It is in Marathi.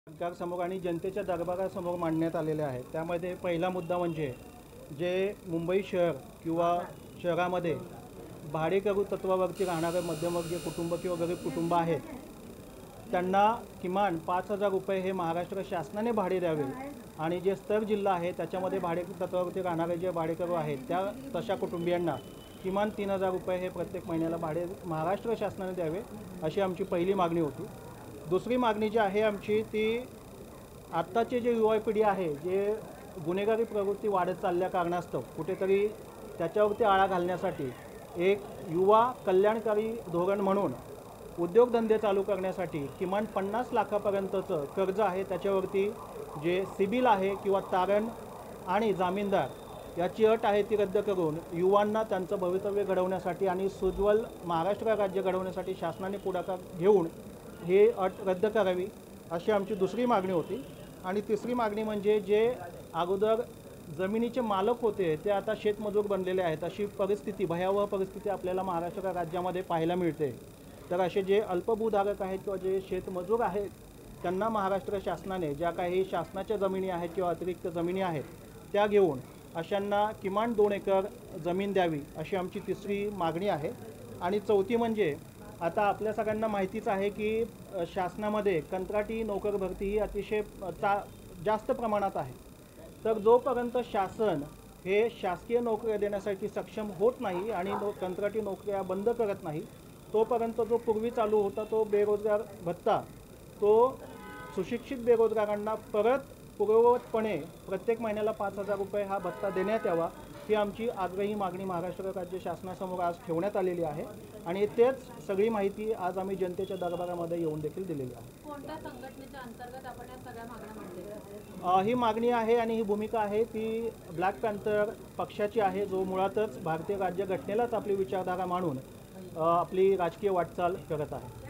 सरकारसमोर आणि जनतेच्या दरबारासमोर मांडण्यात आलेले आहेत। त्यामध्ये पहिला मुद्दा म्हणजे जे मुंबई शहर किंवा शहरामध्ये भाडेकरू तत्वावरती राहणारे मध्यमवर्गीय कुटुंब किंवा गरीब कुटुंब आहेत, त्यांना किमान 5,000 रुपये हे महाराष्ट्र शासनाने भाडे द्यावे आणि जे स्तर जिल्हा आहे त्याच्यामध्ये भाडे तत्वावरती राहणारे जे भाडेकरू आहेत त्या तशा कुटुंबियांना किमान 3,000 रुपये हे प्रत्येक महिन्याला भाडे महाराष्ट्र शासनाने द्यावे, अशी आमची पहिली मागणी होती। दुसरी मागणी जी आहे आमची ती आत्ताचे जे युवा पिढी आहे जे गुन्हेगारी प्रवृत्ती वाढत चालल्या कारणास्तव कुठेतरी त्याच्यावरती आळा घालण्यासाठी एक युवा कल्याणकारी धोरण म्हणून उद्योगधंदे चालू करण्यासाठी किमान 50 लाखापर्यंतचं कर्ज आहे, त्याच्यावरती जे सिबिल आहे किंवा तारण आणि जामीनदार याची अट आहे ती रद्द करून युवांना त्यांचं भवितव्य घडवण्यासाठी आणि सुज्वल महाराष्ट्र राज्य घडवण्यासाठी शासनाने पुढाकार घेऊन हे अट रद्द करावी, अशी आमची दुसरी मागणी होती। आणि तिसरी मागणी म्हणजे जे अगोदर जमिनीचे मालक होते ते आता शेतमजूर बनलेले आहेत, अशी परिस्थिती भयावह परिस्थिती आपल्याला महाराष्ट्र राज्यामध्ये पाहायला मिळते। तर असे जे अल्पभूधारक आहेत किंवा जे शेतमजूर आहेत त्यांना महाराष्ट्र शासनाने ज्या काही शासनाच्या जमिनी आहेत किंवा अतिरिक्त जमिनी आहेत त्या घेऊन अशांना किमान 2 एकर जमीन द्यावी, अशी आमची तिसरी मागणी आहे। आणि चौथी म्हणजे आता आपल्या सगळ्यांना माहितीच आहे की शासनामध्ये कंत्राटी नोकर भरती ही अतिशय जास्त प्रमाणात आहे। तर जोपर्यंत शासन हे शासकीय नोकऱ्या देण्यासाठी सक्षम होत नाही आणि कंत्राटी नोकऱ्या बंद करत नाही तोपर्यंत जो पूर्वी चालू होता तो बेरोजगार भत्ता तो सुशिक्षित बेरोजगारांना परत पूर्ववतपणे प्रत्येक महिन्याला 5,000 रुपये हा भत्ता देण्यात यावा, ही आमची आग्रही मागणी महाराष्ट्र राज्य शासनासमोर आज ठेवण्यात आलेली आहे। आणि तेच सगळी माहिती आज आम्ही जनतेच्या दरबारामध्ये येऊन देखील दिलेली आहे। कोणत्या संघटनेच्या अंतर्गत आपण या सगळ्या मागण्या मांडलेल्या? ही मागणी आहे आणि ही भूमिका आहे ती ब्लॅक पॅन्थर पक्षाची आहे, जो मुळातच भारतीय राज्यघटनेलाच आपली विचारधारा मांडून आपली राजकीय वाटचाल करत आहे।